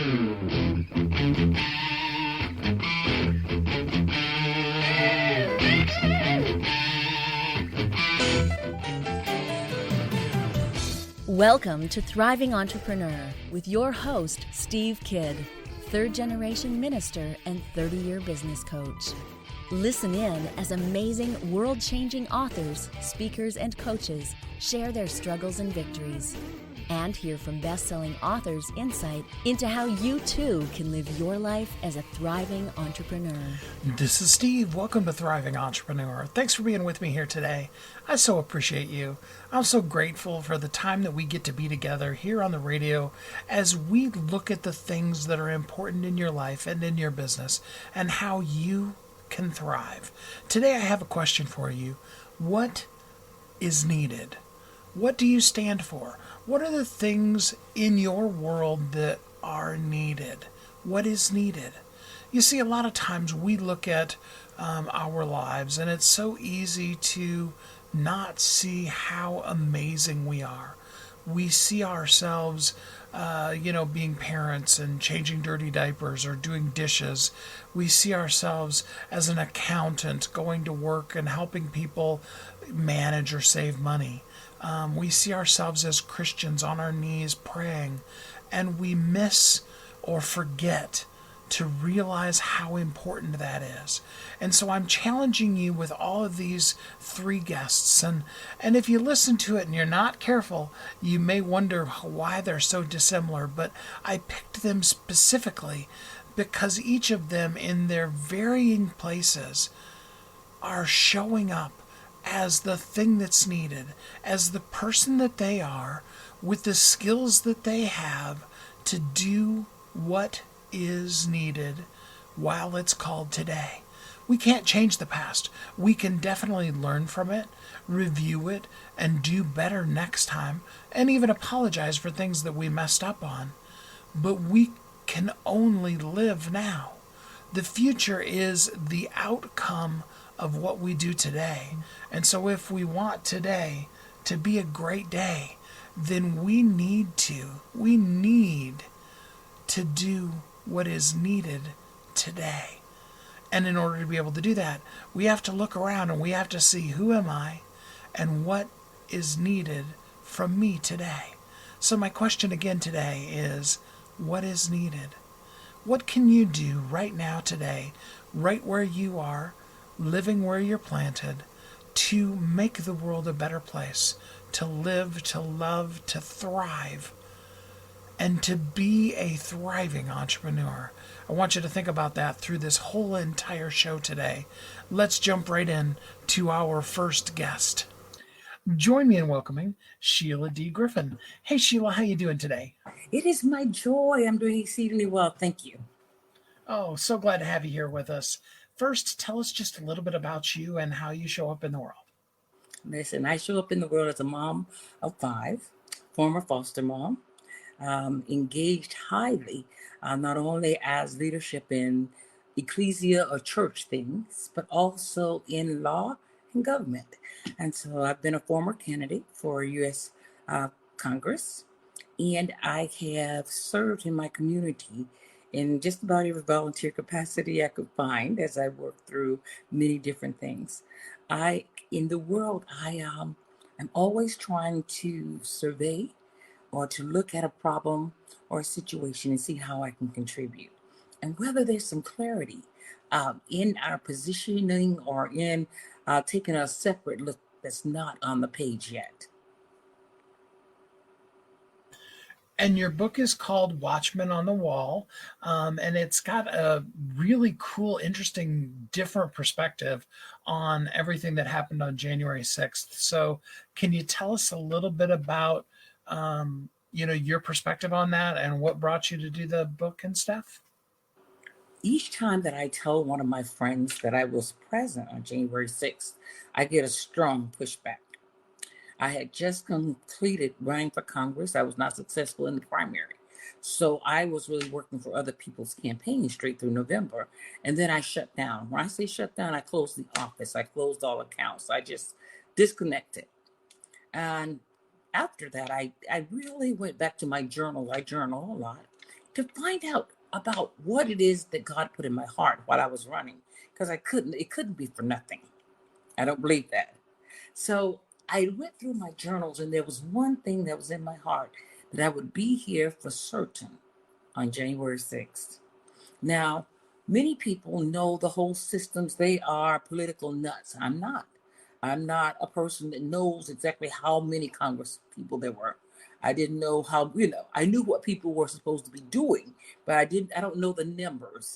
Welcome to Thriving Entrepreneur with your host, Steve Kidd, third-generation minister and 30-year business coach. Listen in as amazing, world-changing authors, speakers, and coaches share their struggles and victories. And hear from best-selling authors insight into how you too can live your life as a thriving entrepreneur. This is Steve. Welcome to Thriving Entrepreneur. Thanks for being with me here today. I so appreciate you. I'm so grateful for the time that we get to be together here on the radio as we look at the things that are important in your life and in your business and how you can thrive. Today I have a question for you. What is needed? What do you stand for? What are the things in your world that are needed? What is needed? You see, a lot of times we look at our lives and it's so easy to not see how amazing we are. We see ourselves, being parents and changing dirty diapers or doing dishes. We see ourselves as an accountant going to work and helping people manage or save money. We see ourselves as Christians on our knees praying, and we miss or forget to realize how important that is. And so I'm challenging you with all of these three guests. And if you listen to it and you're not careful, you may wonder why they're so dissimilar. But I picked them specifically because each of them in their varying places are showing up as the thing that's needed, as the person that they are, with the skills that they have to do what is needed while it's called today. We can't change the past. We can definitely learn from it, review it, and do better next time, and even apologize for things that we messed up on. But we can only live now. The future is the outcome of what we do today. And so if we want today to be a great day, then we need to do what is needed today. And in order to be able to do that, we have to look around and we have to see, who am I and what is needed from me today? So my question again today is, what is needed? What can you do right now today, right where you are, living where you're planted, to make the world a better place, to live, to love, to thrive, and to be a thriving entrepreneur? I want you to think about that through this whole entire show today. Let's jump right in to our first guest. Join me in welcoming Sheila D. Griffin. Hey Sheila, how you doing today? It is my joy. I'm doing exceedingly well. Thank you. Oh, so glad to have you here with us. First, tell us just a little bit about you and how you show up in the world. Listen, I show up in the world as a mom of 5, former foster mom, engaged highly, not only as leadership in ecclesia or church things, but also in law and government. And so I've been a former candidate for U.S. Congress, and I have served in my community in just about every volunteer capacity I could find as I worked through many different things. In the world, I'm always trying to survey or to look at a problem or a situation and see how I can contribute. And whether there's some clarity in our positioning or in taking a separate look that's not on the page yet. And your book is called Watchmen on the Wall, and it's got a really cool, interesting, different perspective on everything that happened on January 6th. So can you tell us a little bit about, your perspective on that and what brought you to do the book and stuff? Each time that I tell one of my friends that I was present on January 6th, I get a strong pushback. I had just completed running for Congress. I was not successful in the primary. So I was really working for other people's campaigns straight through November. And then I shut down. When I say shut down, I closed the office. I closed all accounts. I just disconnected. And after that, I really went back to my journal. I journal a lot. to find out about what it is that God put in my heart while I was running, because it couldn't be for nothing. I don't believe that. So I went through my journals, and there was one thing that was in my heart, that I would be here for certain on January 6th. Now, many people know the whole systems. They are political nuts. I'm not. I'm not a person that knows exactly how many Congress people there were. I didn't know how, I knew what people were supposed to be doing, but I don't know the numbers,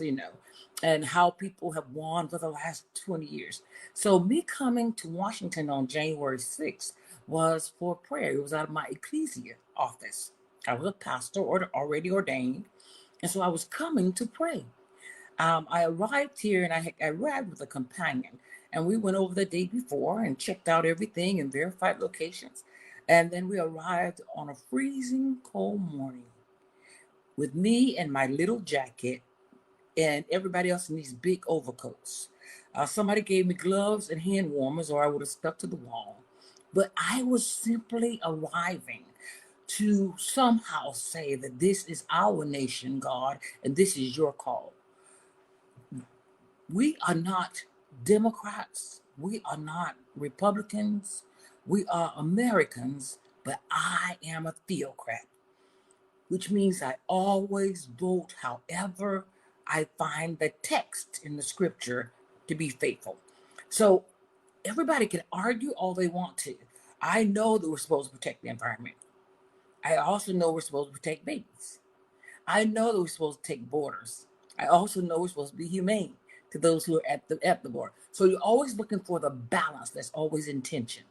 and how people have won for the last 20 years. So me coming to Washington on January 6th was for prayer. It was out of my ecclesia office. I was a pastor already ordained. And so I was coming to pray. I arrived here, and I arrived with a companion, and we went over the day before and checked out everything and verified locations. And then we arrived on a freezing cold morning with me and my little jacket and everybody else in these big overcoats. Somebody gave me gloves and hand warmers, or I would have stuck to the wall. But I was simply arriving to somehow say that this is our nation, God, and this is your call. We are not Democrats. We are not Republicans. We are Americans, but I am a theocrat, which means I always vote however I find the text in the scripture to be faithful. So everybody can argue all they want to. I know that we're supposed to protect the environment. I also know we're supposed to protect babies. I know that we're supposed to take borders. I also know we're supposed to be humane to those who are at the border. So you're always looking for the balance. That's always intention.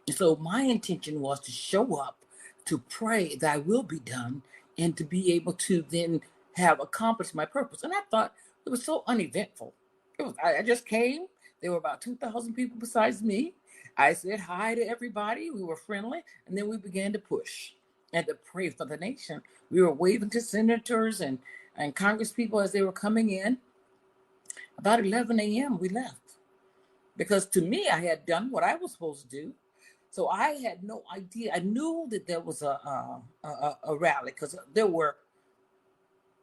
And so my intention was to show up, to pray thy will be done, and to be able to then have accomplished my purpose. And I thought it was so uneventful. I just came. There were about 2,000 people besides me. I said hi to everybody. We were friendly. And then we began to push and to pray for the nation. We were waving to senators and Congress people as they were coming in. About 11 a.m. we left, because to me, I had done what I was supposed to do. So I had no idea. I knew that there was a rally, because there were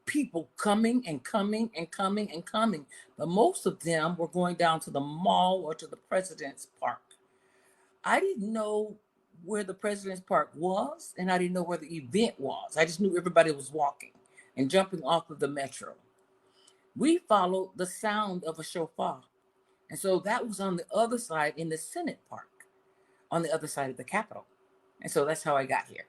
people coming and coming and coming and coming. But most of them were going down to the mall or to the President's Park. I didn't know where the President's Park was, and I didn't know where the event was. I just knew everybody was walking and jumping off of the metro. We followed the sound of a shofar. And so that was on the other side in the Senate Park, on the other side of the Capitol. And so that's how I got here.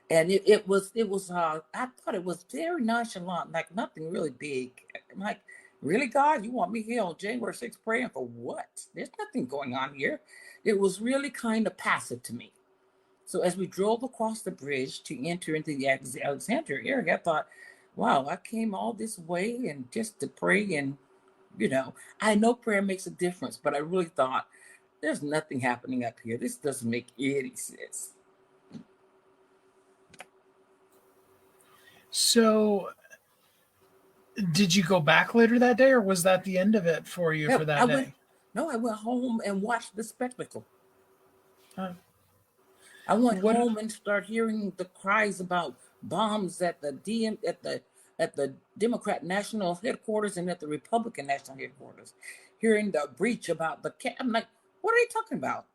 And it was I thought it was very nonchalant, like nothing really big. I'm like, really, God, you want me here on January 6th praying for what? There's nothing going on here. It was really kind of passive to me. So as we drove across the bridge to enter into the Alexandria area, I thought, wow, I came all this way and just to pray. And, I know prayer makes a difference, but I really thought, there's nothing happening up here. This doesn't make any sense. So, did you go back later that day, or was that the end of it for you for that day? I went home and watched the spectacle. I went home and started hearing the cries about bombs at the Democrat National Headquarters and at the Republican National Headquarters. Hearing the breach about I'm like, what are they talking about?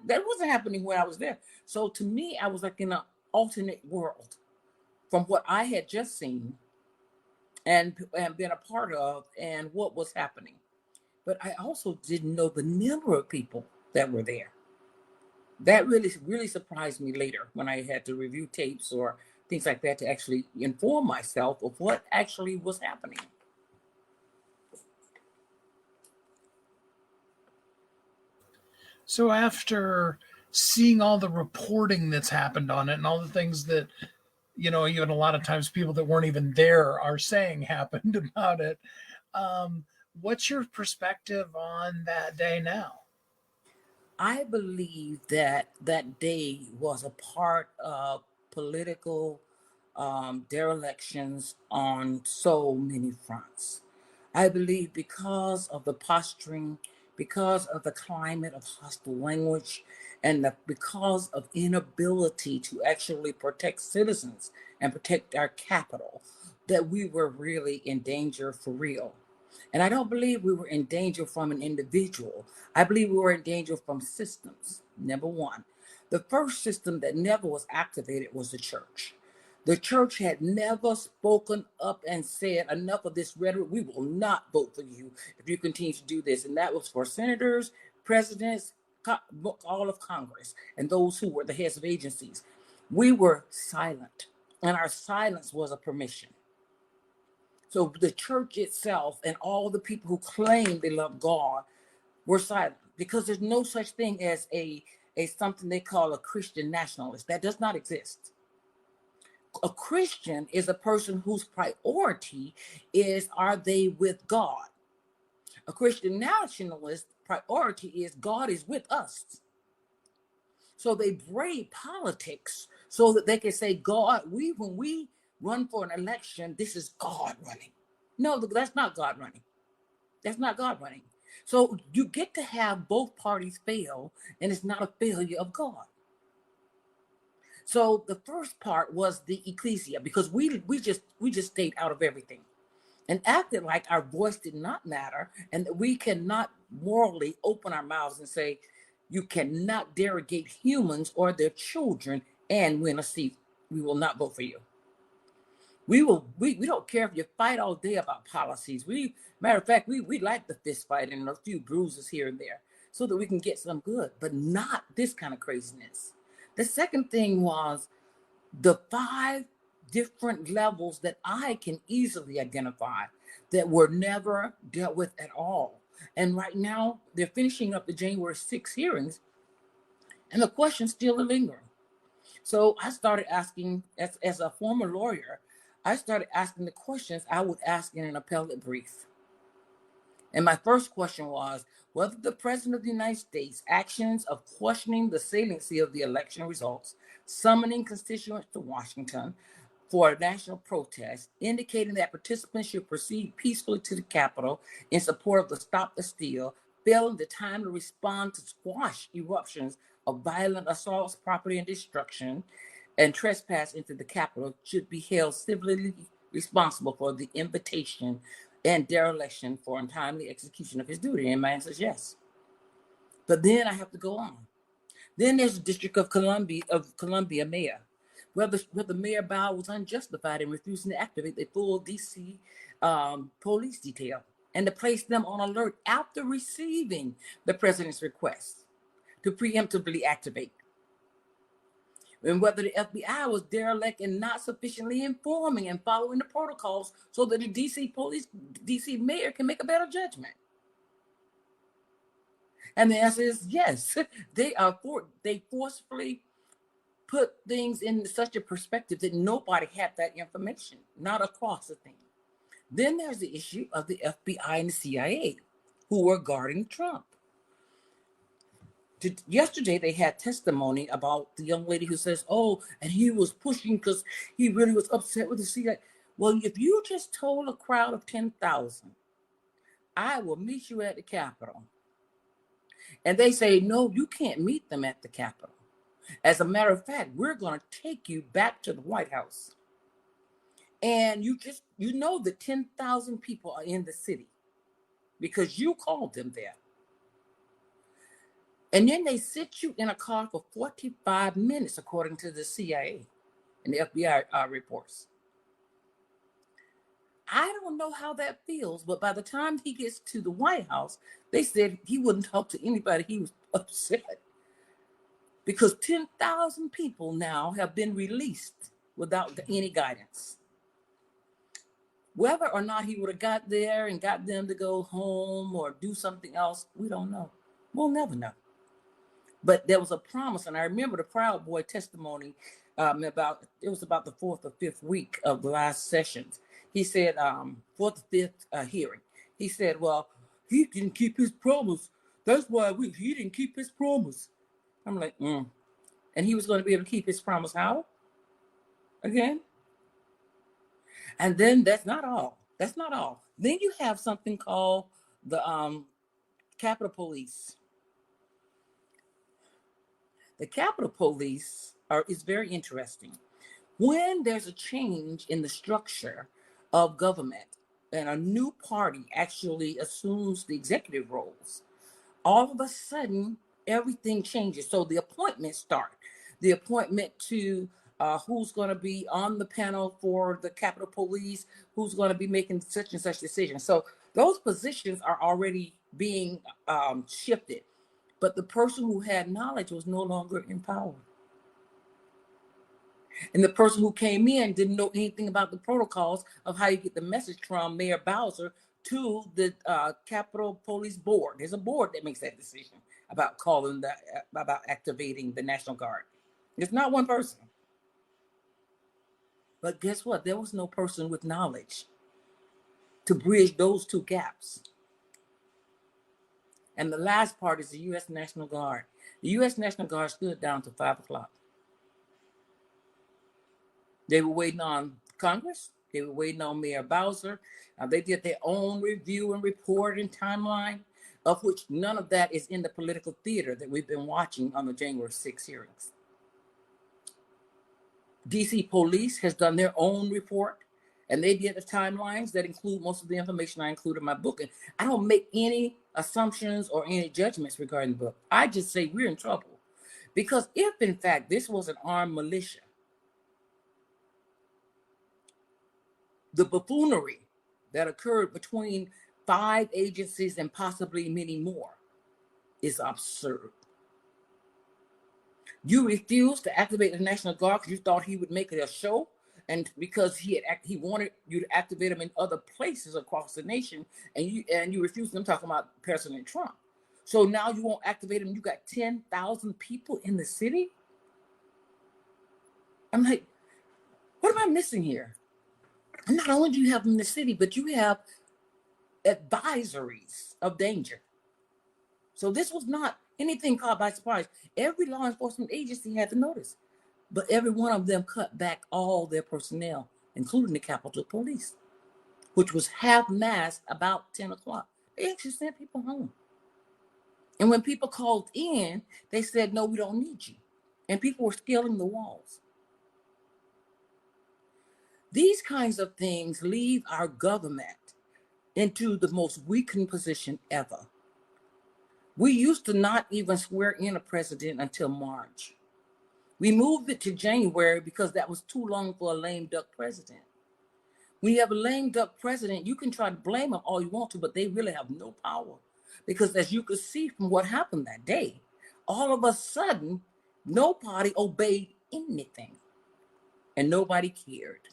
That wasn't happening when I was there. So to me, I was like in an alternate world from what I had just seen and been a part of and what was happening. But I also didn't know the number of people that were there. That really, really surprised me later when I had to review tapes or things like that to actually inform myself of what actually was happening. So after seeing all the reporting that's happened on it and all the things that, even a lot of times people that weren't even there are saying happened about it, what's your perspective on that day now? I believe that day was a part of political derelictions on so many fronts. I believe because of the posturing because of the climate of hostile language and because of inability to actually protect citizens and protect our capital, that we were really in danger for real. And I don't believe we were in danger from an individual. I believe we were in danger from systems. Number one, the first system that never was activated was the church. The church had never spoken up and said, enough of this rhetoric. We will not vote for you if you continue to do this. And that was for senators, presidents, all of Congress, and those who were the heads of agencies. We were silent, and our silence was a permission. So the church itself and all the people who claim they love God were silent, because there's no such thing as a something they call a Christian nationalist. That does not exist. A Christian is a person whose priority is, are they with God? A Christian nationalist priority is, God is with us. So they brave politics so that they can say, God, when we run for an election, this is God running. No, that's not God running. That's not God running. So you get to have both parties fail, and it's not a failure of God. So the first part was the ecclesia, because we just stayed out of everything and acted like our voice did not matter, and that we cannot morally open our mouths and say, you cannot derogate humans or their children and win a seat. We will not vote for you. We don't care if you fight all day about policies. Matter of fact, we like the fist fight and a few bruises here and there so that we can get some good, but not this kind of craziness. The second thing was the 5 different levels that I can easily identify that were never dealt with at all. And right now they're finishing up the January 6 hearings, and the questions still linger. So I started asking, as a former lawyer, I started asking the questions I would ask in an appellate brief. And my first question was whether the President of the United States' actions of questioning the saliency of the election results, summoning constituents to Washington for a national protest, indicating that participants should proceed peacefully to the Capitol in support of the Stop the Steal, failing the time to respond to squash eruptions of violent assaults, property and destruction, and trespass into the Capitol, should be held civilly responsible for the invitation and dereliction for untimely execution of his duty. And my answer is yes. But then I have to go on. Then there's the District of Columbia mayor, where the mayor Bow was unjustified in refusing to activate the full DC police detail and to place them on alert after receiving the president's request to preemptively activate. And whether the FBI was derelict in not sufficiently informing and following the protocols so that the DC mayor can make a better judgment. And the answer is yes. They forcefully put things in such a perspective that nobody had that information, not across the thing. Then there's the issue of the FBI and the CIA, who were guarding Trump. Yesterday, they had testimony about the young lady who says, oh, and he was pushing because he really was upset with the CIA. Well, if you just told a crowd of 10,000, I will meet you at the Capitol. And they say, no, you can't meet them at the Capitol. As a matter of fact, we're going to take you back to the White House. And you know that 10,000 people are in the city because you called them there. And then they sit you in a car for 45 minutes, according to the CIA and the FBI reports. I don't know how that feels, but by the time he gets to the White House, they said he wouldn't talk to anybody. He was upset because 10,000 people now have been released without any guidance. Whether or not he would have got there and got them to go home or do something else, we don't know. We'll never know. But there was a promise, and I remember the Proud Boy testimony it was about the 4th or 5th week of the last sessions. He said, 4th or 5th hearing. He said, well, he didn't keep his promise. That's why he didn't keep his promise. I'm like, And he was going to be able to keep his promise how? Again? And then that's not all. That's not all. Then you have something called the Capitol Police. The Capitol Police is very interesting. When there's a change in the structure of government and a new party actually assumes the executive roles, all of a sudden everything changes. So the appointments start. The appointment to who's going to be on the panel for the Capitol Police, who's going to be making such and such decisions. So those positions are already being shifted. But the person who had knowledge was no longer in power. And the person who came in didn't know anything about the protocols of how you get the message from Mayor Bowser to the Capitol Police Board. There's a board that makes that decision about about activating the National Guard. It's not one person. But guess what? There was no person with knowledge to bridge those two gaps. And the last part is the U.S. National Guard. The U.S. National Guard stood down to 5 o'clock. They were waiting on Congress. They were waiting on Mayor Bowser. They did their own review and report and timeline, of which none of that is in the political theater that we've been watching on the January 6 hearings. DC Police has done their own report, and they did the timelines that include most of the information I include in my book. And I don't make any assumptions or any judgments regarding the book. I just say we're in trouble. Because if, in fact, this was an armed militia, the buffoonery that occurred between 5 agencies and possibly many more is absurd. You refused to activate the National Guard because you thought he would make it a show, and because he wanted you to activate him in other places across the nation, and you refused them, talking about President Trump. So now you won't activate him. You got 10,000 people in the city. I'm like, what am I missing here? And not only do you have them in the city, but you have advisories of danger. So this was not anything caught by surprise. Every law enforcement agency had to notice, but every one of them cut back all their personnel, including the Capitol Police, which was half-mast about 10 o'clock. They actually sent people home. And when people called in, they said, no, we don't need you. And people were scaling the walls. These kinds of things leave our government into the most weakened position ever. We used to not even swear in a president until March. We moved it to January because that was too long for a lame duck president. When you have a lame duck president, you can try to blame them all you want to, but they really have no power. Because as you could see from what happened that day, all of a sudden, nobody obeyed anything and nobody cared.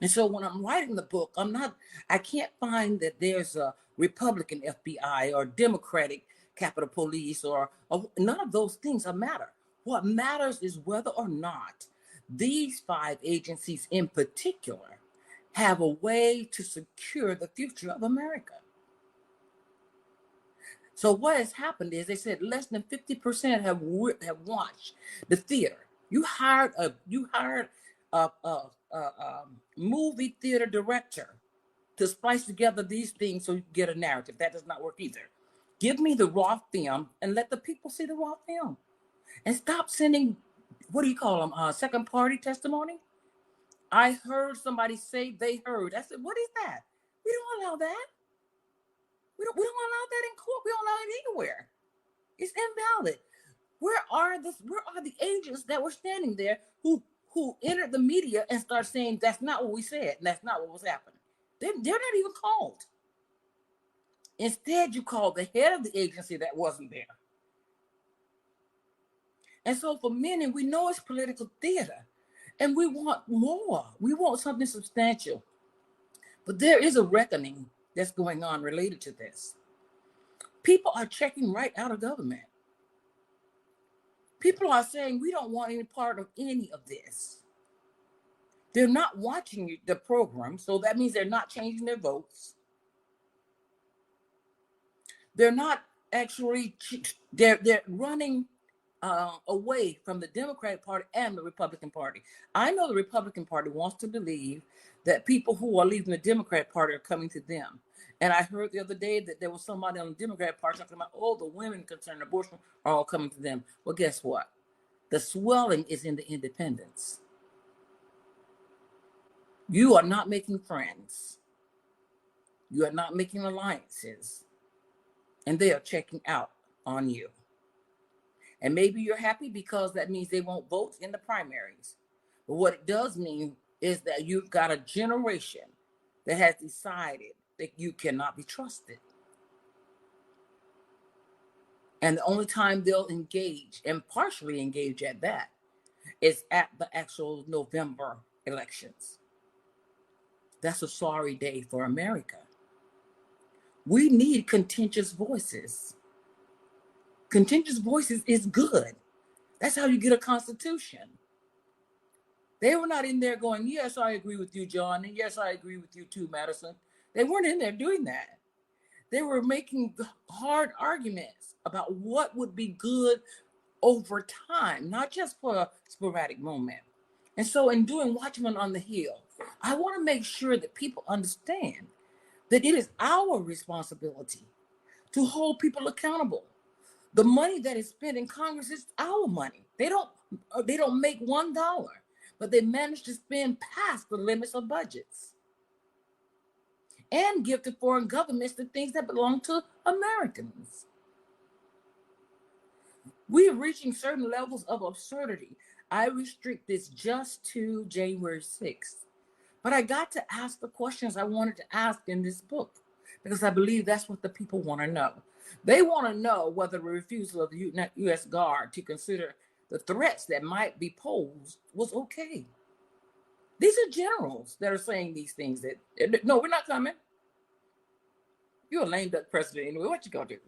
And so when I'm writing the book, I can't find that there's a Republican FBI or Democratic Capitol Police or none of those things matter. What matters is whether or not these 5 agencies in particular have a way to secure the future of America. So what has happened is they said less than 50% have watched the theater. You hired a movie theater director to splice together these things so you can get a narrative. That does not work either. Give me the raw film and let the people see the raw film. And stop sending, what do you call them, second party testimony? I heard somebody say they heard. I said, what is that? We don't allow that. We don't allow that in court. We don't allow it anywhere. It's invalid. Where are the agents that were standing there who entered the media and started saying that's not what we said and that's not what was happening? They're not even called. Instead, you called the head of the agency that wasn't there. And so for many, we know it's political theater and we want more. We want something substantial. But there is a reckoning that's going on related to this. People are checking right out of government. People are saying we don't want any part of any of this. They're not watching the program, so that means they're not changing their votes. They're not actually, they're running away from the Democratic Party and the Republican Party. I know the Republican Party wants to believe that people who are leaving the Democratic Party are coming to them. And I heard the other day that there was somebody on the Democrat Party talking about, oh, the women concerned abortion are all coming to them. Well, guess what? The swelling is in the independents. You are not making friends. You are not making alliances. And they are checking out on you. And maybe you're happy because that means they won't vote in the primaries. But what it does mean is that you've got a generation that has decided that you cannot be trusted. And the only time they'll engage, and partially engage at that, is at the actual November elections. That's a sorry day for America. We need contentious voices. Contentious voices is good. That's how you get a constitution. They were not in there going, yes, I agree with you, John, and yes, I agree with you too, Madison. They weren't in there doing that. They were making hard arguments about what would be good over time, not just for a sporadic moment. And so in doing Watchmen on the Hill, I want to make sure that people understand that it is our responsibility to hold people accountable. The money that is spent in Congress is our money. They don't make $1, but they manage to spend past the limits of budgets and give to foreign governments the things that belong to Americans. We are reaching certain levels of absurdity. I restrict this just to January 6th. But I got to ask the questions I wanted to ask in this book because I believe that's what the people want to know. They want to know whether the refusal of the U.S. Guard to consider the threats that might be posed was okay. These are generals that are saying these things that, no, we're not coming. You're a lame duck president anyway. What you gonna do?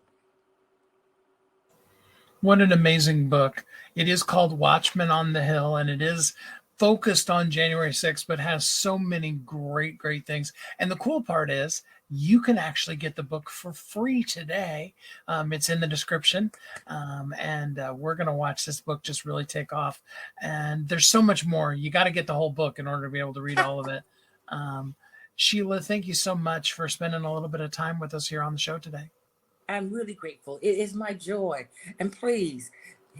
What an amazing book. It is called Watchmen on the Hill, and it is focused on January 6th, but has so many great things. And the cool part is you can actually get the book for free today. It's in the description. And we're going to watch this book just really take off. And there's so much more. You got to get the whole book in order to be able to read all of it. Sheila, thank you so much for spending a little bit of time with us here on the show today. I'm really grateful. It is my joy. And please,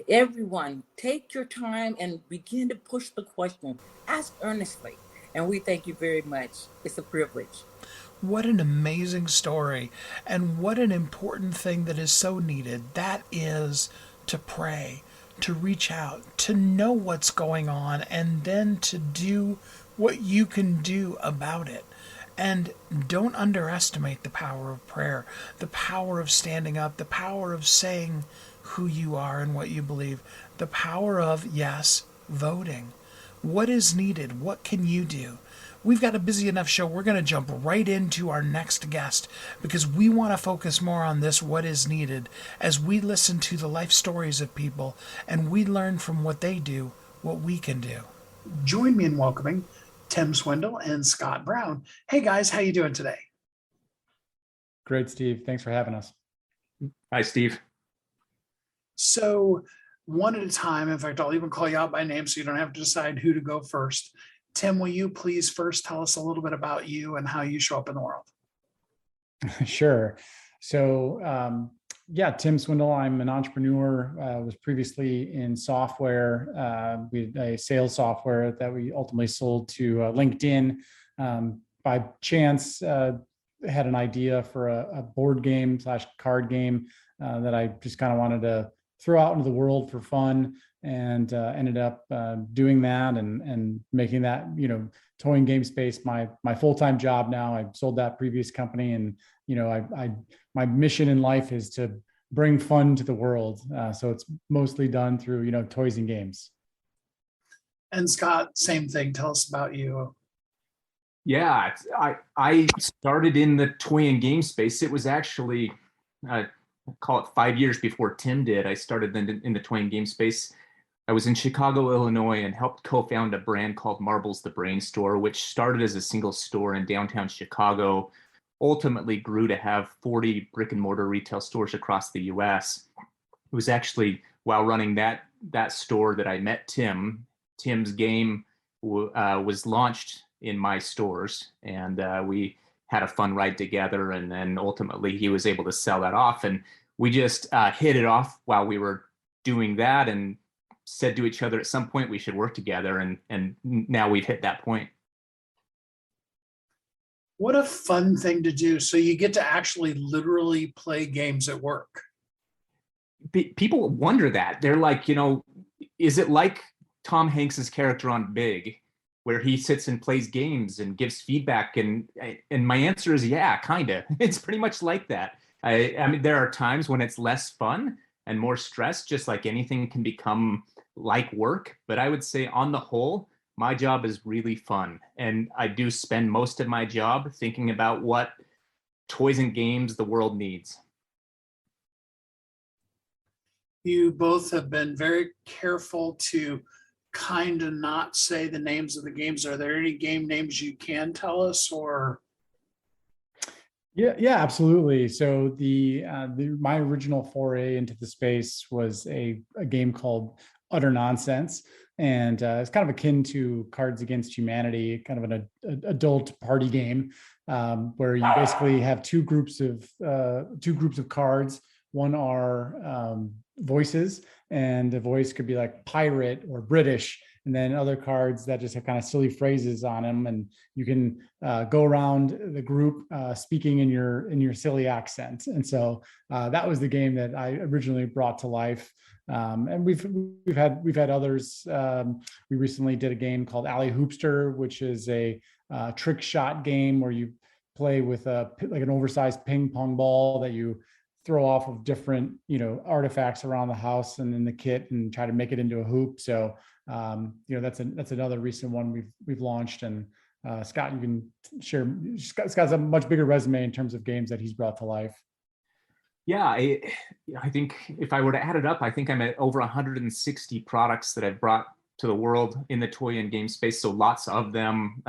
everyone, take your time and begin to push the question. Ask earnestly. And we thank you very much. It's a privilege. What an amazing story. And what an important thing that is so needed. That is to pray, to reach out, to know what's going on, and then to do what you can do about it. And don't underestimate the power of prayer, the power of standing up, the power of saying who you are and what you believe, the power of, yes, voting. What is needed? What can you do? We've got a busy enough show. We're going to jump right into our next guest because we want to focus more on this, what is needed, as we listen to the life stories of people and we learn from what they do, what we can do. Join me in welcoming Tim Swindle and Scott Brown. Hey guys, how you doing today? Great, Steve. Thanks for having us. Hi, Steve. So one at a time, in fact, I'll even call you out by name so you don't have to decide who to go first. Tim, will you please first tell us a little bit about you and how you show up in the world? Sure. So, Tim Swindle. I'm an entrepreneur. Was previously in software. We had a sales software that we ultimately sold to LinkedIn. By chance, had an idea for a board game / card game that I just kind of wanted to throw out into the world for fun, and ended up doing that and making that, toying game space my full-time job now. I sold that previous company, and my mission in life is to bring fun to the world. So it's mostly done through toys and games. And Scott, same thing. Tell us about you. Yeah, I started in the toy and game space. It was actually, call it 5 years before Tim did. I started in the toy and game space. I was in Chicago, Illinois, and helped co-found a brand called Marbles the Brain Store, which started as a single store in downtown Chicago, ultimately grew to have 40 brick and mortar retail stores across the US. It was actually while running that store that I met Tim. Tim's game was launched in my stores, and we had a fun ride together. And then ultimately he was able to sell that off. And we just hit it off while we were doing that, and said to each other at some point we should work together. And now we've hit that point. What a fun thing to do. So you get to actually literally play games at work. People wonder that. They're like, is it like Tom Hanks's character on Big, where he sits and plays games and gives feedback? And my answer is, yeah, kind of. It's pretty much like that. I mean, there are times when it's less fun and more stress, just like anything can become like work. But I would say on the whole, my job is really fun. And I do spend most of my job thinking about what toys and games the world needs. You both have been very careful to kind of not say the names of the games. Are there any game names you can tell us, or? Yeah, absolutely. So my original foray into the space was a game called Utter Nonsense, and it's kind of akin to Cards Against Humanity, kind of an adult party game where you basically have two groups of cards. One are voices, and the voice could be like pirate or British, and then other cards that just have kind of silly phrases on them, and you can go around the group speaking in your silly accent. And so that was the game that I originally brought to life. And we've had others. We recently did a game called Alley Hoopster, which is a trick shot game where you play with like an oversized ping pong ball that you throw off of different artifacts around the house and in the kit and try to make it into a hoop. So that's another recent one we've launched. And Scott, you can share. Scott's a much bigger resume in terms of games that he's brought to life. Yeah, I think if I were to add it up, I think I'm at over 160 products that I've brought to the world in the toy and game space. So lots of them.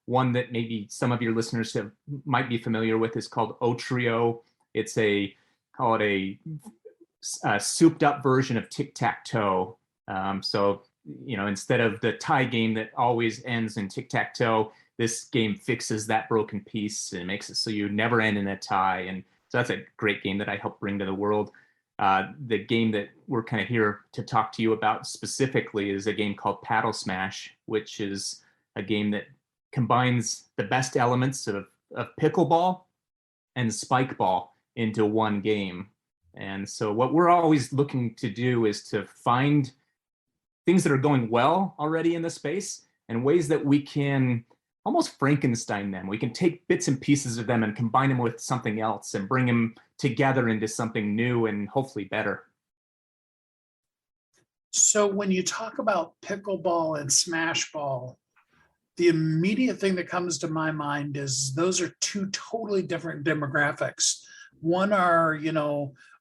One that maybe some of your listeners might be familiar with is called Otrio. It's call it a souped up version of tic-tac-toe. So instead of the tie game that always ends in tic-tac-toe, this game fixes that broken piece and makes it so you never end in a tie. And so that's a great game that I helped bring to the world. The game that we're kind of here to talk to you about specifically is a game called Paddle Smash, which is a game that combines the best elements of pickleball and spike ball into one game. And so what we're always looking to do is to find things that are going well already in the space and ways that we can almost Frankenstein them. We can take bits and pieces of them and combine them with something else and bring them together into something new and hopefully better. So when you talk about pickleball and smash ball, the immediate thing that comes to my mind is those are two totally different demographics. One are,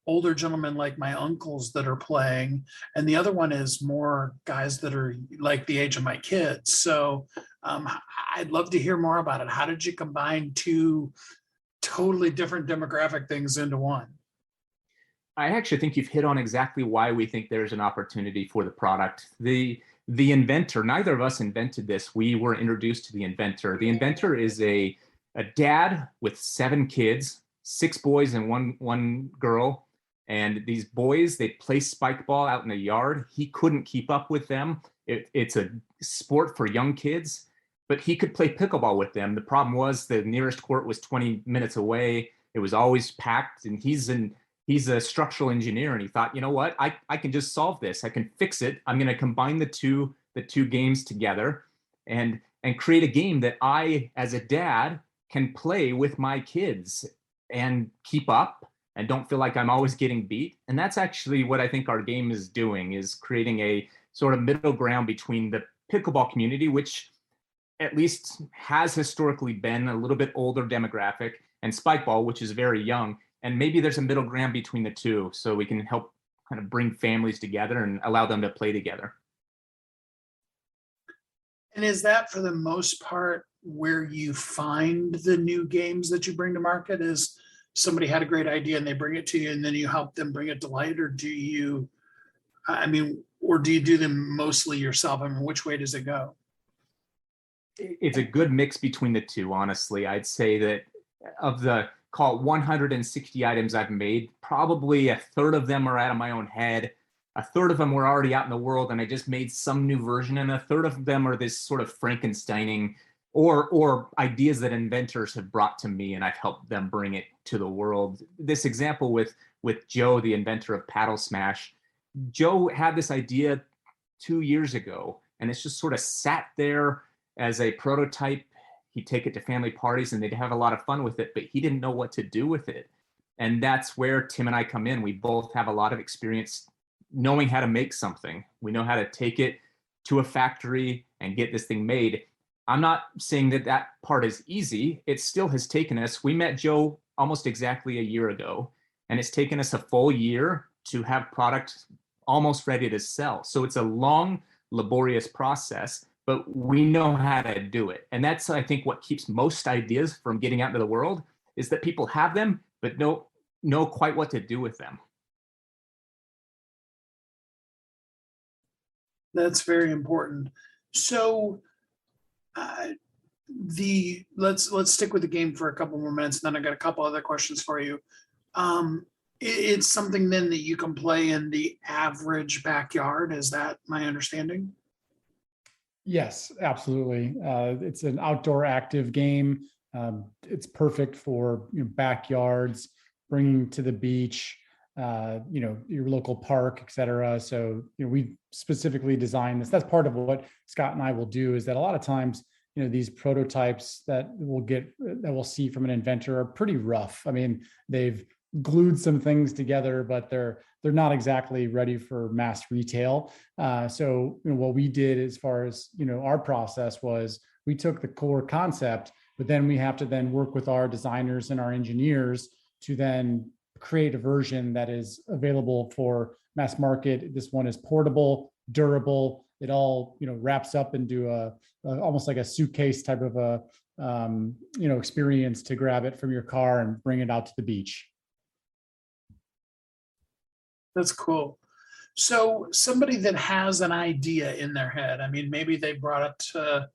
older gentlemen like my uncles that are playing, and the other one is more guys that are like the age of my kids. So I'd love to hear more about it. How did you combine two totally different demographic things into one? I actually think you've hit on exactly why we think there's an opportunity for the product. The inventor, neither of us invented this. We were introduced to the inventor. The inventor is a dad with 7 kids, 6 boys and one girl. And these boys, they play spike ball out in the yard. He couldn't keep up with them. It's a sport for young kids, but he could play pickleball with them. The problem was the nearest court was 20 minutes away. It was always packed, and he's a structural engineer, and he thought, you know what, I can just solve this. I can fix it. I'm going to combine the two games together and create a game that I, as a dad, can play with my kids and keep up and don't feel like I'm always getting beat. And that's actually what I think our game is doing, is creating a sort of middle ground between the pickleball community, which at least has historically been a little bit older demographic, and spikeball, which is very young. And maybe there's a middle ground between the two, so we can help kind of bring families together and allow them to play together. And is that for the most part where you find the new games that you bring to market? Is somebody had a great idea and they bring it to you and then you help them bring it to light? Or do you do them mostly yourself? I mean, which way does it go? It's a good mix between the two, honestly. I'd say that of the call it 160 items I've made, probably a third of them are out of my own head. A third of them were already out in the world and I just made some new version. And a third of them are this sort of Frankensteining or ideas that inventors have brought to me and I've helped them bring it to the world. This example with Joe, the inventor of Paddle Smash, Joe had this idea 2 years ago and it's just sort of sat there as a prototype. He'd take it to family parties and they'd have a lot of fun with it, but he didn't know what to do with it. And that's where Tim and I come in. We both have a lot of experience knowing how to make something. We know how to take it to a factory and get this thing made. I'm not saying that that part is easy. It still has taken us. We met Joe almost exactly a year ago, and it's taken us a full year to have product almost ready to sell. So it's a long, laborious process, but we know how to do it. And that's, I think, what keeps most ideas from getting out into the world is that people have them, but don't know quite what to do with them. That's very important. So let's stick with the game for a couple more minutes, and then I got a couple other questions for you. It's something then that you can play in the average backyard. Is that my understanding? Yes, absolutely. It's an outdoor active game. It's perfect for backyards, bringing to the beach, your local park, et cetera. So, we specifically designed this. That's part of what Scott and I will do is that a lot of times, these prototypes that we'll see from an inventor are pretty rough. I mean, they've glued some things together, but they're not exactly ready for mass retail. So, what we did as far as, our process was we took the core concept, but then we have to then work with our designers and our engineers to then create a version that is available for mass market. This one is portable, durable. It all, wraps up into a almost like a suitcase type of a, experience to grab it from your car and bring it out to the beach. That's cool. So somebody that has an idea in their head, I mean, maybe they brought it to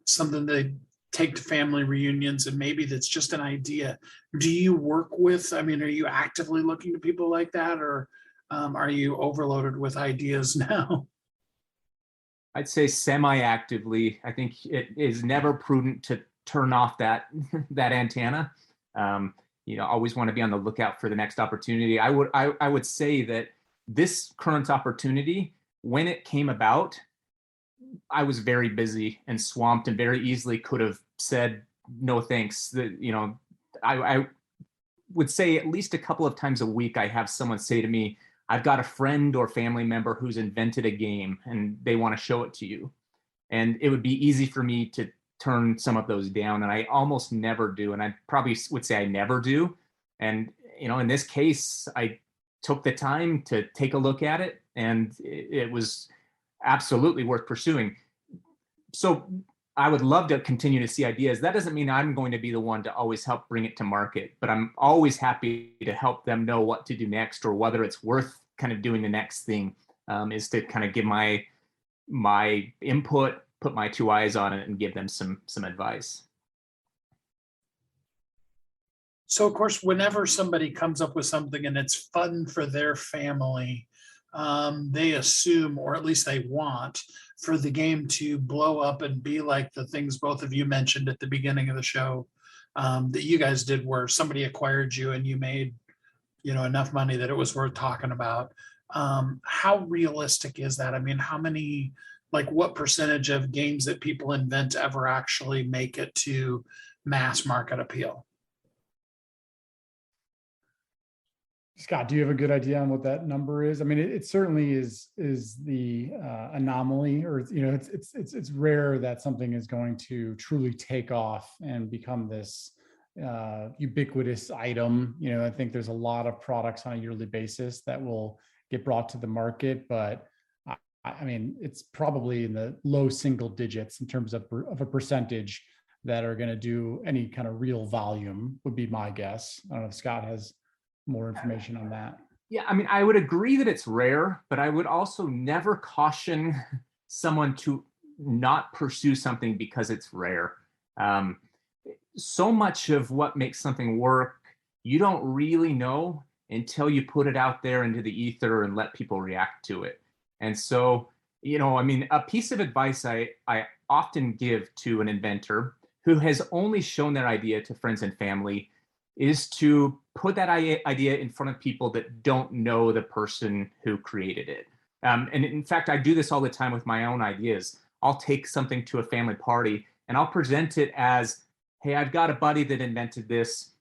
something they take to family reunions and maybe that's just an idea. Do you work with, are you actively looking to people like that, or are you overloaded with ideas now? I'd say semi-actively. I think it is never prudent to turn off that antenna. Always want to be on the lookout for the next opportunity. I would say that this current opportunity, when it came about, I was very busy and swamped and very easily could have said no thanks. I would say at least a couple of times a week I have someone say to me, I've got a friend or family member who's invented a game and they want to show it to you. And it would be easy for me to turn some of those down, and I almost never do. And I probably would say I never do. And, in this case, I took the time to take a look at it, and it was absolutely worth pursuing. So I would love to continue to see ideas. That doesn't mean I'm going to be the one to always help bring it to market, but I'm always happy to help them know what to do next or whether it's worth kind of doing the next thing, is to kind of give my input, put my 2 eyes on it and give them some advice. So of course, whenever somebody comes up with something and it's fun for their family, they assume, or at least they want, for the game to blow up and be like the things both of you mentioned at the beginning of the show, that you guys did, where somebody acquired you and you made, enough money that it was worth talking about. How realistic is that? How many, what percentage of games that people invent ever actually make it to mass market appeal? Scott, do you have a good idea on what that number is? It certainly is the anomaly, or it's rare that something is going to truly take off and become this ubiquitous item. I think there's a lot of products on a yearly basis that will get brought to the market, but it's probably in the low single digits in terms of a percentage that are going to do any kind of real volume, would be my guess. I don't know if Scott has more information on that. Yeah, I would agree that it's rare, but I would also never caution someone to not pursue something because it's rare. so much of what makes something work, you don't really know until you put it out there into the ether and let people react to it. And so, I mean, a piece of advice I often give to an inventor who has only shown their idea to friends and family is to put that idea in front of people that don't know the person who created it. And in fact, I do this all the time with my own ideas. I'll take something to a family party and I'll present it as, hey, I've got a buddy that invented this.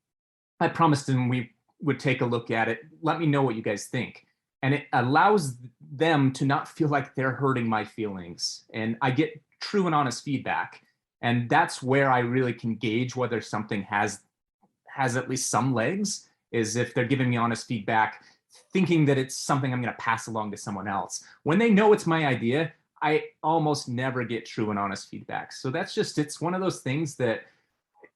I promised him we would take a look at it. Let me know what you guys think. And it allows them to not feel like they're hurting my feelings. And I get true and honest feedback. And that's where I really can gauge whether something has at least some legs, is if they're giving me honest feedback, thinking that it's something I'm going to pass along to someone else. When they know it's my idea, I almost never get true and honest feedback. So it's one of those things that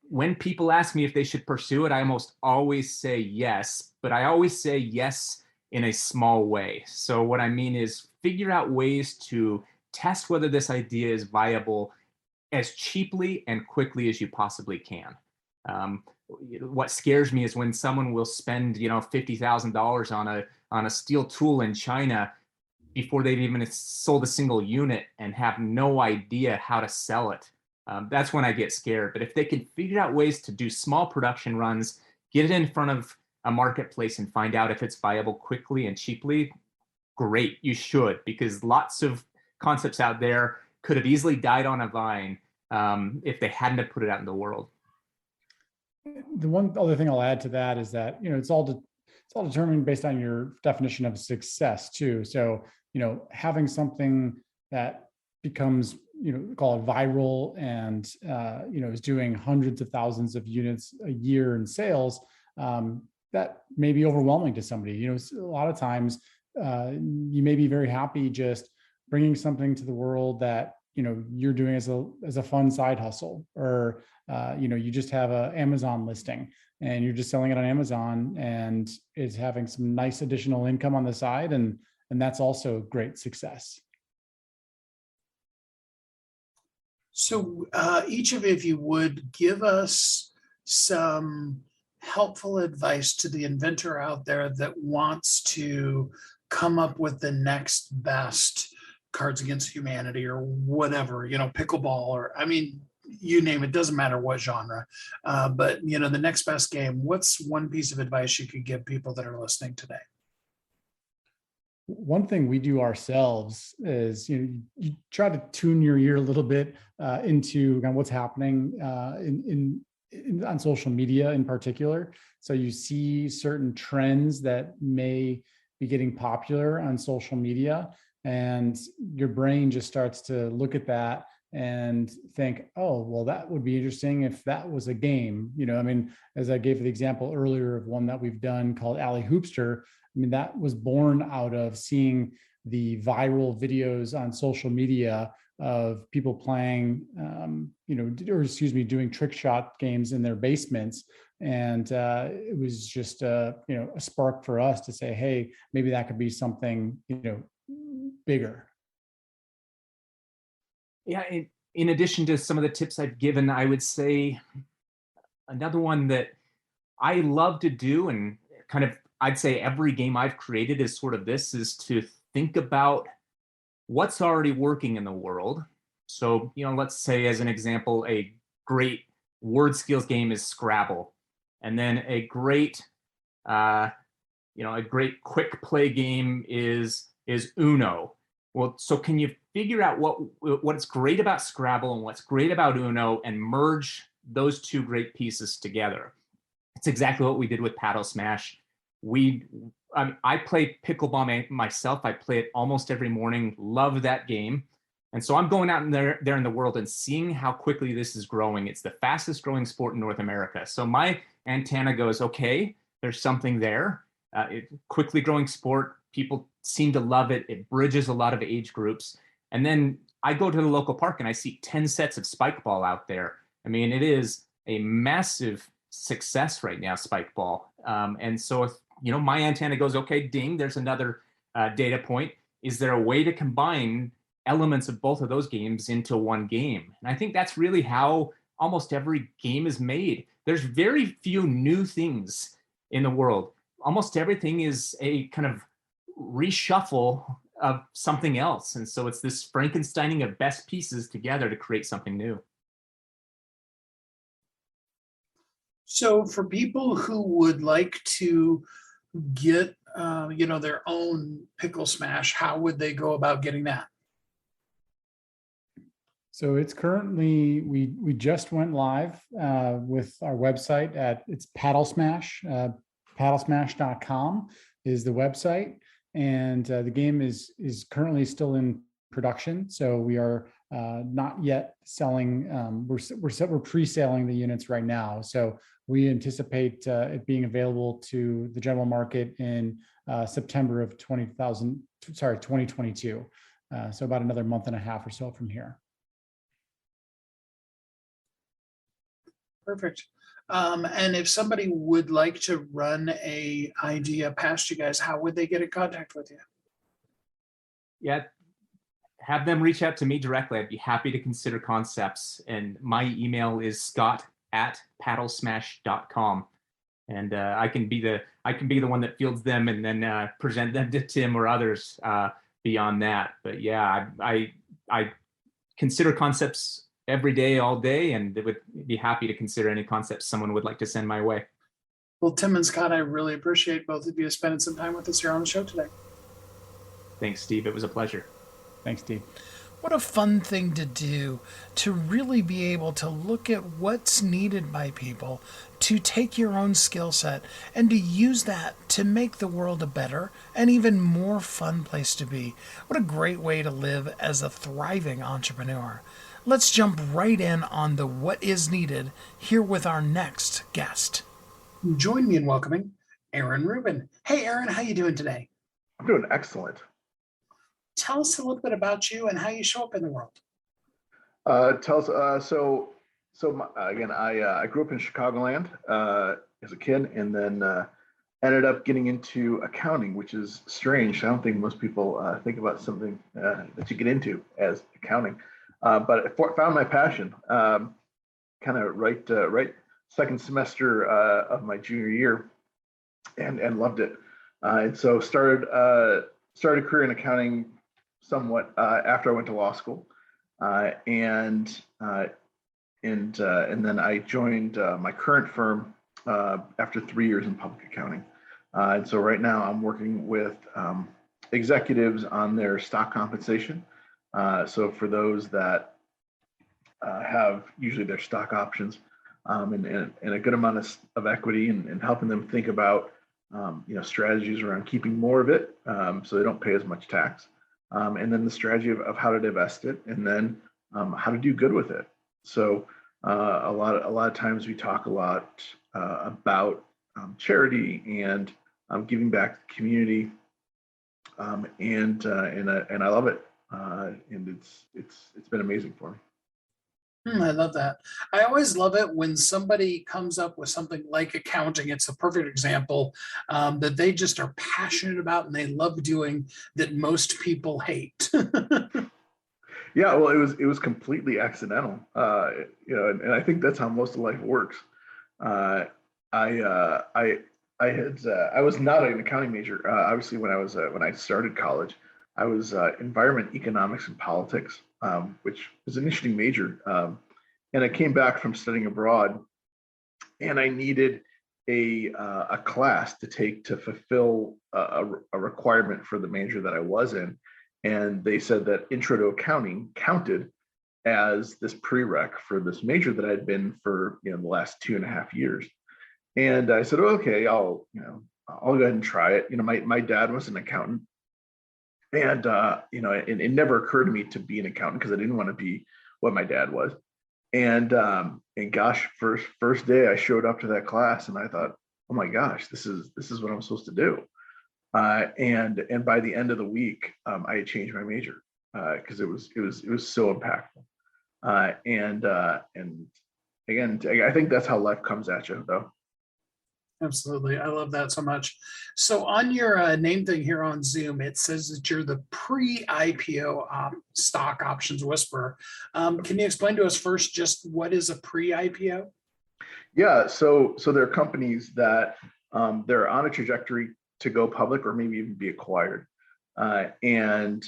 when people ask me if they should pursue it, I almost always say yes, but I always say yes in a small way. So what I mean is figure out ways to test whether this idea is viable as cheaply and quickly as you possibly can. What scares me is when someone will spend, $50,000 on a steel tool in China before they've even sold a single unit and have no idea how to sell it. That's when I get scared. But if they can figure out ways to do small production runs, get it in front of a marketplace and find out if it's viable quickly and cheaply, great, you should, because lots of concepts out there could have easily died on a vine if they hadn't have put it out in the world. The one other thing I'll add to that is that, it's all determined based on your definition of success too. So, having something that becomes, call it viral and, is doing hundreds of thousands of units a year in sales, that may be overwhelming to somebody. A lot of times you may be very happy just bringing something to the world that, you're doing as a fun side hustle, or, you just have an Amazon listing and you're just selling it on Amazon and it's having some nice additional income on the side. And that's also great success. So each of you, if you would, give us some helpful advice to the inventor out there that wants to come up with the next best Cards Against Humanity or whatever, pickleball, or you name it, doesn't matter what genre, but the next best game. What's one piece of advice you could give people that are listening today? One thing we do ourselves is, you try to tune your ear a little bit into kind of what's happening on social media in particular. So you see certain trends that may be getting popular on social media, and your brain just starts to look at that and think, oh, well, that would be interesting if that was a game. As I gave the example earlier of one that we've done called Alley Hoopster, that was born out of seeing the viral videos on social media of people playing, doing trick shot games in their basements. And it was just, a spark for us to say, hey, maybe that could be something, bigger. Yeah, in addition to some of the tips I've given, I would say another one that I love to do, and kind of I'd say every game I've created is sort of this, is to think about what's already working in the world. So, let's say as an example, a great word skills game is Scrabble, and then a great quick play game is Uno. Well, so can you figure out what's great about Scrabble and what's great about Uno and merge those two great pieces together? It's exactly what we did with Paddle Smash. I play pickleball myself. I play it almost every morning. Love that game. And so I'm going out in there in the world and seeing how quickly this is growing. It's the fastest growing sport in North America. So my antenna goes, okay, there's something there. Quickly growing sport. People seem to love it. It bridges a lot of age groups. And then I go to the local park and I see 10 sets of spike ball out there. It is a massive success right now, spike ball. And so if, my antenna goes, okay, ding, there's another data point. Is there a way to combine elements of both of those games into one game? And I think that's really how almost every game is made. There's very few new things in the world. Almost everything is a kind of reshuffle of something else. And so it's this Frankensteining of best pieces together to create something new. So for people who would like to get, their own pickle smash, how would they go about getting that? So it's currently, we just went live with our website it's Paddle Smash. Paddlesmash.com is the website, and the game is currently still in production. So we are not yet selling. We're pre-selling the units right now. So we anticipate it being available to the general market in September of 2022. So about another month and a half or so from here. Perfect. And if somebody would like to run a idea past you guys, how would they get in contact with you? Yeah, have them reach out to me directly. I'd be happy to consider concepts. And my email is scott@paddlesmash.com. And I can be the one that fields them and then present them to Tim or others beyond that. But yeah, I consider concepts every day, all day, and they would be happy to consider any concepts someone would like to send my way. Well, Tim and Scott, I really appreciate both of you spending some time with us here on the show today. Thanks, Steve. It was a pleasure. Thanks, Steve. What a fun thing to do, to really be able to look at what's needed by people, to take your own skill set and to use that to make the world a better and even more fun place to be. What a great way to live as a thriving entrepreneur. Let's jump right in on the what is needed here with our next guest. Join me in welcoming Aaron Rubin. Hey, Aaron, how you doing today? I'm doing excellent. Tell us a little bit about you and how you show up in the world. Tell us. Again, I grew up in Chicagoland as a kid, and then ended up getting into accounting, which is strange. I don't think most people think about something that you get into as accounting. But I found my passion kind of right second semester of my junior year, and loved it. And so started a career in accounting somewhat after I went to law school, and then I joined my current firm after 3 years in public accounting. And so right now I'm working with executives on their stock compensation. So for those that have usually their stock options and a good amount of equity, and helping them think about strategies around keeping more of it so they don't pay as much tax, and then the strategy of how to divest it, and then how to do good with it. So a lot of times we talk a lot about charity and giving back to the community, and I love it, and it's been amazing for me. I love that. I always love it when somebody comes up with something like accounting. It's a perfect example that they just are passionate about and they love doing that most people hate. Yeah, well, it was completely accidental, and I think that's how most of life works. I was not an accounting major. Obviously, when I started college, I was environment, economics, and politics, which is an interesting major. And I came back from studying abroad, and I needed a class to take to fulfill a requirement for the major that I was in. And they said that Intro to Accounting counted as this prereq for this major that I'd been for the last 2.5 years. And I said, okay, I'll go ahead and try it. My dad was an accountant. And it never occurred to me to be an accountant because I didn't want to be what my dad was. And gosh, first day I showed up to that class and I thought, oh my gosh, this is what I'm supposed to do. And by the end of the week, I had changed my major because it was so impactful. And again, I think that's how life comes at you, though. Absolutely. I love that so much. So on your name thing here on Zoom, it says that you're the pre-IPO stock options whisperer. Can you explain to us first just what is a pre-IPO? Yeah, so there are companies that they're on a trajectory to go public or maybe even be acquired, and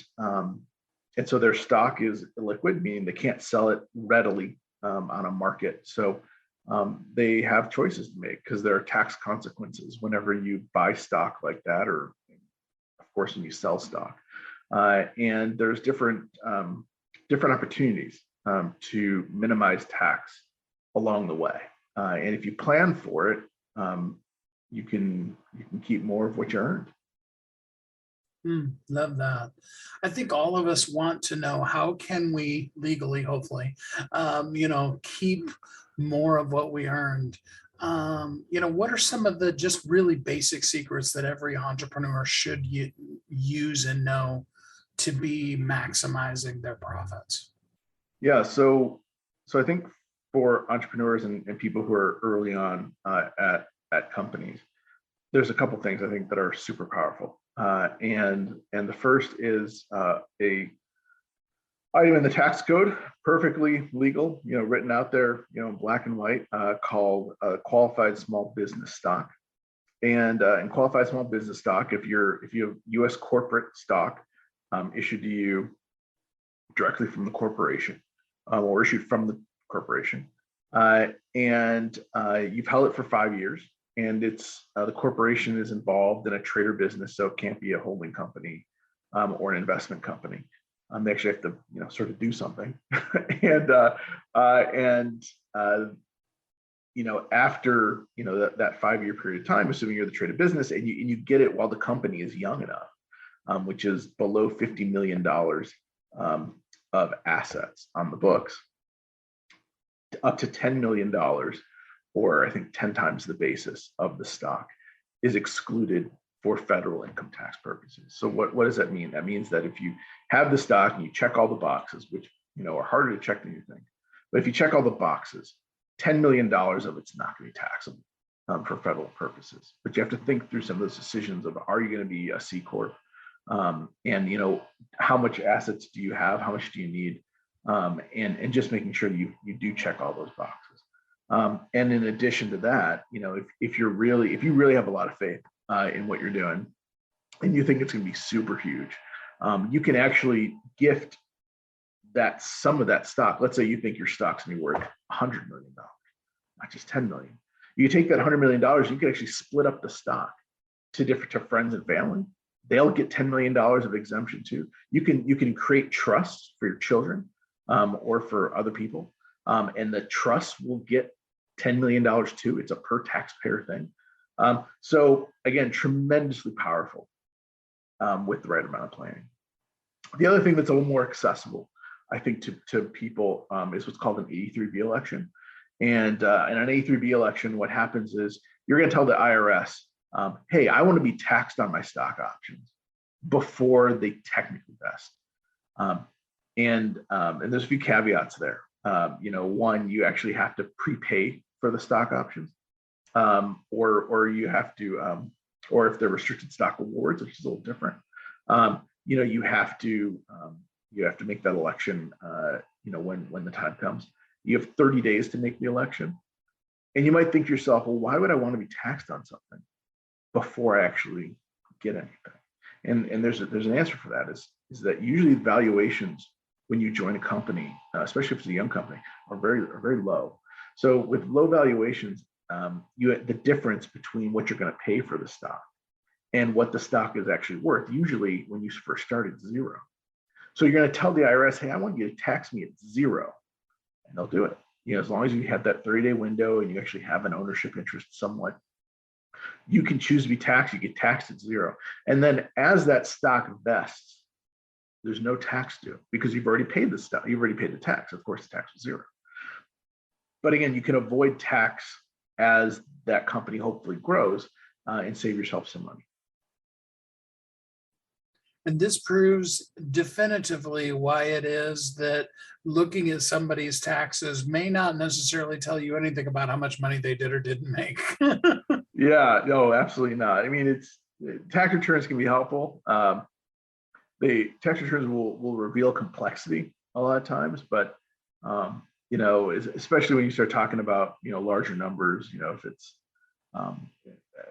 so their stock is illiquid, meaning they can't sell it readily on a market. So they have choices to make because there are tax consequences whenever you buy stock like that, or of course when you sell stock. And there's different opportunities to minimize tax along the way. And if you plan for it, you can keep more of what you earned. Love that. I think all of us want to know, how can we legally, hopefully, keep more of what we earned. What are some of the just really basic secrets that every entrepreneur should use and know to be maximizing their profits? Yeah, so I think for entrepreneurs and people who are early on at companies, there's a couple things I think that are super powerful. And the first is a item in the tax code, perfectly legal, written out there, black and white, called qualified small business stock. And in qualified small business stock, if you have U.S. corporate stock issued to you directly from the corporation, or issued from the corporation, and you've held it for 5 years, and it's the corporation is involved in a trade or business, so it can't be a holding company or an investment company. They actually have to, sort of do something, and after that 5-year period of time, assuming you're the trade of business, and you get it while the company is young enough, which is below $50 million of assets on the books, up to $10 million, or I think 10 times the basis of the stock, is excluded for federal income tax purposes. So what does that mean? That means that if you have the stock and you check all the boxes, which are harder to check than you think, but if you check all the boxes, $10 million of it's not going to be taxable for federal purposes. But you have to think through some of those decisions of, are you going to be a C corp, and how much assets do you have, how much do you need, and just making sure that you do check all those boxes. And in addition to that, if you really have a lot of faith in what you're doing, and you think it's going to be super huge, you can actually gift some of that stock. Let's say you think your stock's going to be worth $100 million, not just $10 million. You take that $100 million, you can actually split up the stock to friends and family. They'll get $10 million of exemption too. You can create trusts for your children or for other people, and the trust will get $10 million too. It's a per taxpayer thing. So again, tremendously powerful with the right amount of planning. The other thing that's a little more accessible, I think, to people is what's called an 83B election. And in an 83B election, what happens is you're going to tell the IRS, hey, I want to be taxed on my stock options before they technically vest. And there's a few caveats there. One, you actually have to prepay for the stock options, or you have to, or if they're restricted stock awards, which is a little different, you have to make that election, when the time comes. You have 30 days to make the election, and you might think to yourself, well, why would I want to be taxed on something before I actually get anything? And there's an answer for that. Is that usually valuations when you join a company, especially if it's a young company, are very low. So with low valuations, the difference between what you're going to pay for the stock and what the stock is actually worth, usually when you first start, it's zero. So you're going to tell the IRS, hey, I want you to tax me at zero, and they'll do it. As long as you have that 30-day window and you actually have an ownership interest somewhat, you can choose to be taxed. You get taxed at zero. And then as that stock vests, there's no tax due because you've already paid the stock. You've already paid the tax. Of course, the tax was zero. But again, you can avoid tax as that company hopefully grows and save yourself some money. And this proves definitively why it is that looking at somebody's taxes may not necessarily tell you anything about how much money they did or didn't make. Yeah, no, absolutely not. I mean, it's tax returns can be helpful. The tax returns will reveal complexity a lot of times, but especially when you start talking about larger numbers, if it's um,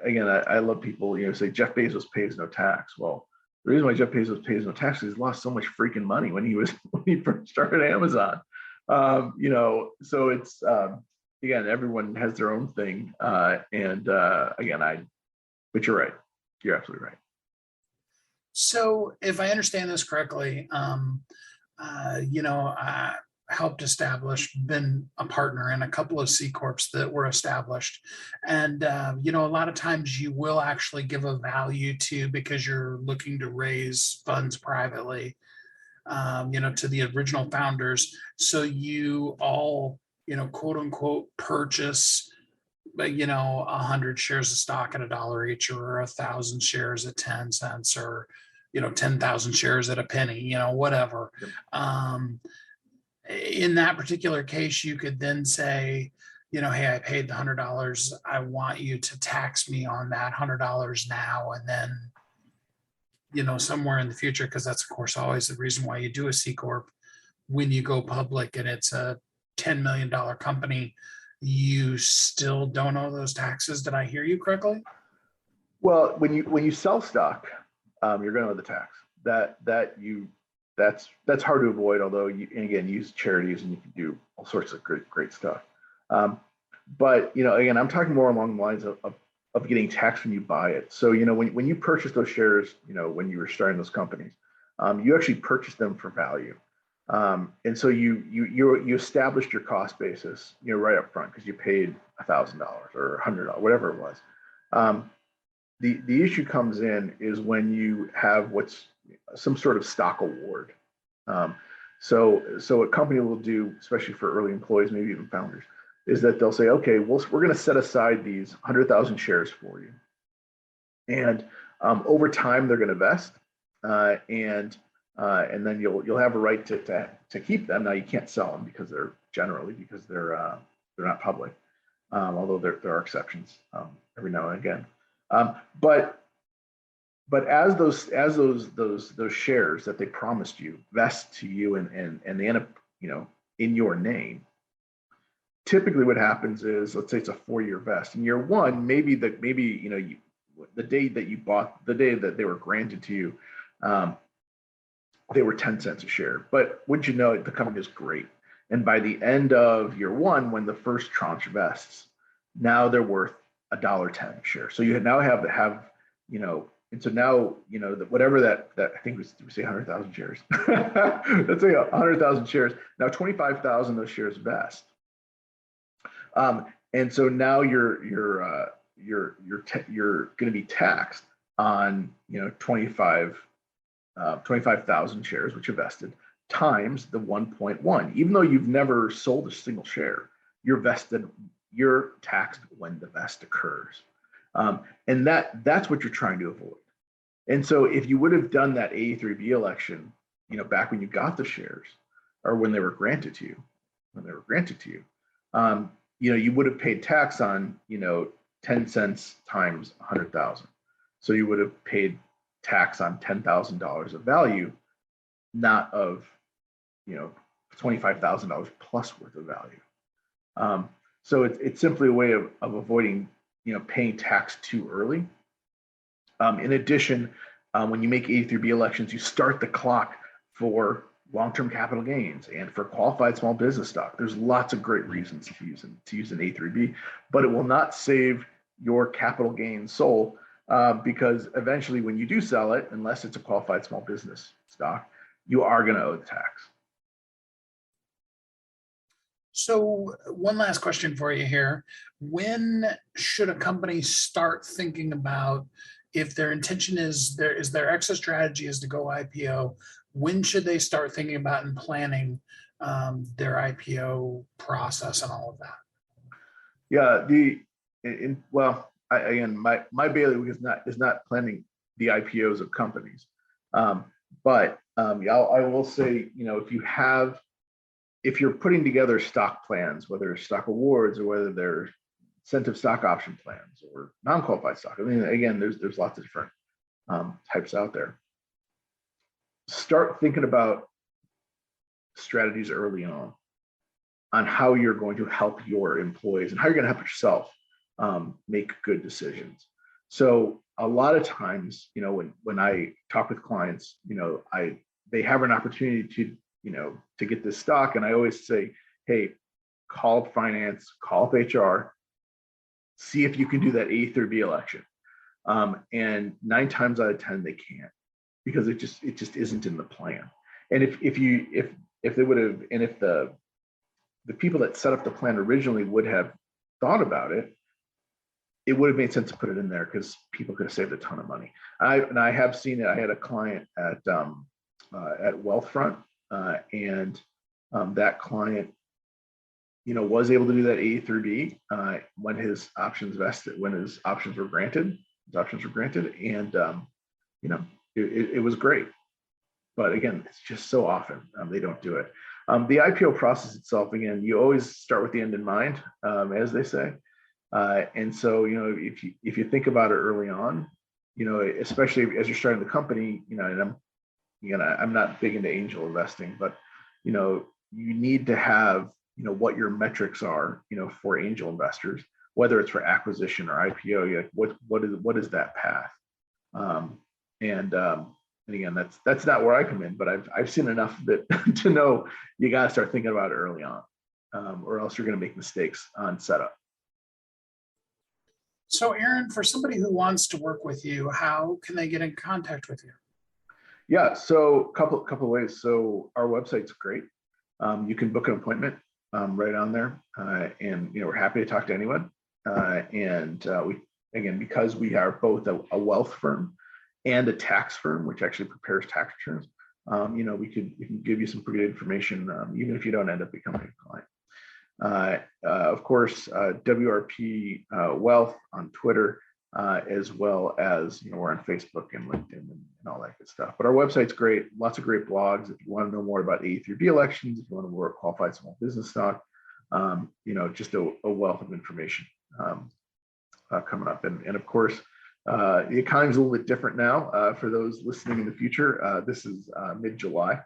again, I love people say Jeff Bezos pays no tax. Well, the reason why Jeff Bezos pays no tax is he's lost so much freaking money when he first started Amazon. So it's again, everyone has their own thing, and again, but you're right, you're absolutely right. So, if I understand this correctly, I helped establish, been a partner in a couple of C Corps that were established. And, a lot of times you will actually give a value to, because you're looking to raise funds privately, to the original founders. So you all, quote unquote, purchase, 100 shares of stock at $1 each, or 1,000 shares at 10 cents, or 10,000 shares at a penny, whatever. Yep. In that particular case, you could then say, hey, I paid the $100. I want you to tax me on that $100 now, and then, somewhere in the future, because that's of course always the reason why you do a C Corp. When you go public and it's a $10 million company, you still don't owe those taxes. Did I hear you correctly? Well, when you sell stock, you're going to owe the tax. That's hard to avoid. Although you use charities and you can do all sorts of great stuff. But again, I'm talking more along the lines of getting taxed when you buy it. So when you purchase those shares, when you were starting those companies, you actually purchase them for value. And so you established your cost basis, right up front, because you paid $1,000 or $100, whatever it was. The issue comes in is when you have what's some sort of stock award. So what company will do, especially for early employees, maybe even founders, is that they'll say, okay, we're going to set aside these 100,000 shares for you, and over time they're going to vest, and then you'll have a right to keep them. Now you can't sell them because they're not public, although there are exceptions every now and again. But as those shares that they promised you vest to you and they end up in your name, typically what happens is, let's say it's a 4-year vest. In year one, maybe the day that you bought, the day that they were granted to you, they were 10 cents a share. But wouldn't you know it, the company is great. And by the end of year one, when the first tranche vests, now they're worth $1.10 a share. So you now have, and so now, whatever that I think we say 100,000 shares. Let's say 100,000 shares. Now 25,000 of those shares vest. And so now you're going to be taxed on 25,000 shares which are vested times the 1.1. Even though you've never sold a single share, you're taxed when the vest occurs, and that's what you're trying to avoid. And so if you would have done that 83B election, back when you got the shares, or when they were granted to you, you would have paid tax on 10 cents times 100,000. So you would have paid tax on $10,000 of value, not of $25,000 plus worth of value. So it's simply a way of avoiding paying tax too early. In addition, when you make 83B elections, you start the clock for long-term capital gains and for qualified small business stock. There's lots of great reasons to use an A3B, but it will not save your capital gains soul, because eventually when you do sell it, unless it's a qualified small business stock, you are going to owe the tax. So one last question for you here. When should a company start thinking about, if their intention is their exit strategy is to go IPO, when should they start thinking about and planning their IPO process and all of that? Yeah, again, my bailiwick is not planning the IPOs of companies, but I will say, if you're putting together stock plans, whether it's stock awards or whether they're incentive stock option plans or non-qualified stock. I mean, again, there's lots of different types out there. Start thinking about strategies early on how you're going to help your employees and how you're going to help yourself make good decisions. So a lot of times, when I talk with clients, they have an opportunity to get this stock, and I always say, hey, call up finance, call up HR, see if you can do that A through B election. And 9 times out of 10 they can't, because it just isn't in the plan. And if they would have, and if the people that set up the plan originally would have thought about it, it would have made sense to put it in there, because people could have saved a ton of money. I have seen it. I had a client at Wealthfront, and that client, was able to do that A through B when his options vested, when his options were granted. And it was great. But again, it's just so often they don't do it. The IPO process itself, again, you always start with the end in mind, as they say. And so, if you think about it early on, especially as you're starting the company, and I'm not big into angel investing, but you need to have what your metrics are, for angel investors, whether it's for acquisition or IPO. What is that path? And again, that's not where I come in, but I've seen enough of it to know you got to start thinking about it early on, or else you're going to make mistakes on setup. So Aaron, for somebody who wants to work with you, how can they get in contact with you? Yeah, so couple of ways. So our website's great. You can book an appointment right on there, and we're happy to talk to anyone. Because we are both a wealth firm and a tax firm, which actually prepares tax returns, we can give you some pretty good information, even if you don't end up becoming a client. Of course, WRP Wealth on Twitter, as well as we're on Facebook and LinkedIn and all that good stuff. But our website's great, lots of great blogs. If you want to know more about A through B elections, if you want to know more about qualified small business stock, just a wealth of information coming up. And of course, the economy's a little bit different now. For those listening in the future, this is mid-July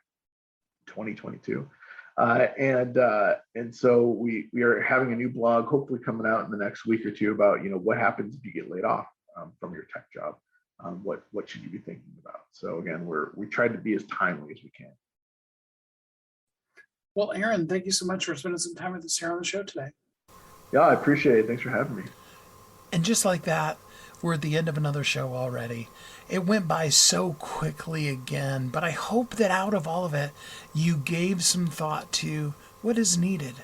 2022. And so we are having a new blog, hopefully coming out in the next week or two, about what happens if you get laid off from your tech job. What should you be thinking about? So again, we tried to be as timely as we can. Well, Aaron, thank you so much for spending some time with us here on the show today. Yeah, I appreciate it. Thanks for having me. And just like that, we're at the end of another show already. It went by so quickly again, but I hope that out of all of it, you gave some thought to what is needed,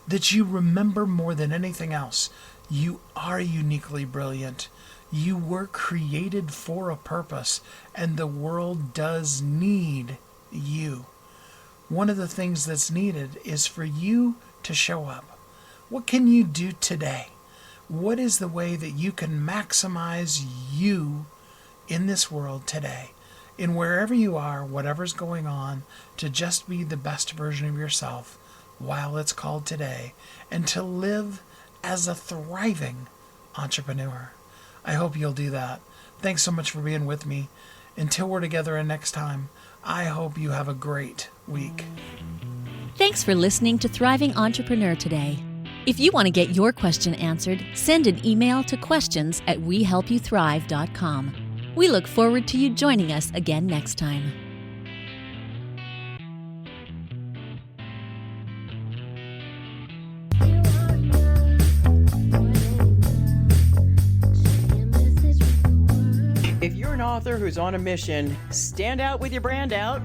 that you remember more than anything else. You are uniquely brilliant. You were created for a purpose, and the world does need you. One of the things that's needed is for you to show up. What can you do today? What is the way that you can maximize you in this world today, in wherever you are, whatever's going on, to just be the best version of yourself while it's called today, and to live as a thriving entrepreneur? I hope you'll do that. Thanks so much for being with me. Until we're together next time, I hope you have a great week. Thanks for listening to Thriving Entrepreneur today. If you want to get your question answered, send an email to questions@wehelpyouthrive.com. We look forward to you joining us again next time. If you're an author who's on a mission, stand out with your brand out.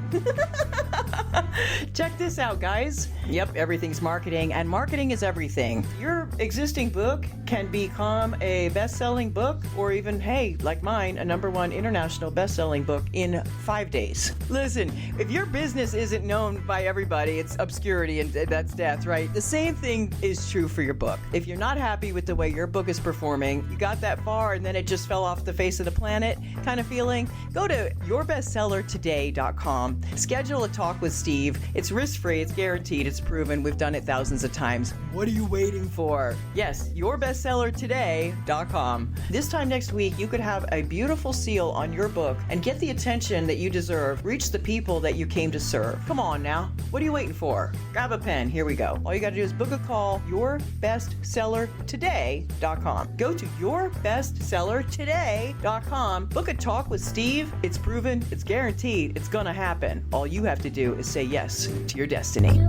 Check this out, guys. Yep, everything's marketing, and marketing is everything. Your existing book can become a best-selling book, or even, hey, like mine, a #1 international best-selling book in 5 days. Listen, if your business isn't known by everybody, it's obscurity, and that's death, right? The same thing is true for your book. If you're not happy with the way your book is performing, you got that far and then it just fell off the face of the planet kind of feeling, go to yourbestsellertoday.com, schedule a talk with Steve, Steve. It's risk-free, it's guaranteed, it's proven. We've done it thousands of times. What are you waiting for? Yes, yourbestsellertoday.com. This time next week, you could have a beautiful seal on your book and get the attention that you deserve. Reach the people that you came to serve. Come on now. What are you waiting for? Grab a pen. Here we go. All you got to do is book a call. Yourbestsellertoday.com. Go to yourbestsellertoday.com. Book a talk with Steve. It's proven. It's guaranteed. It's going to happen. All you have to do is say yes to your destiny.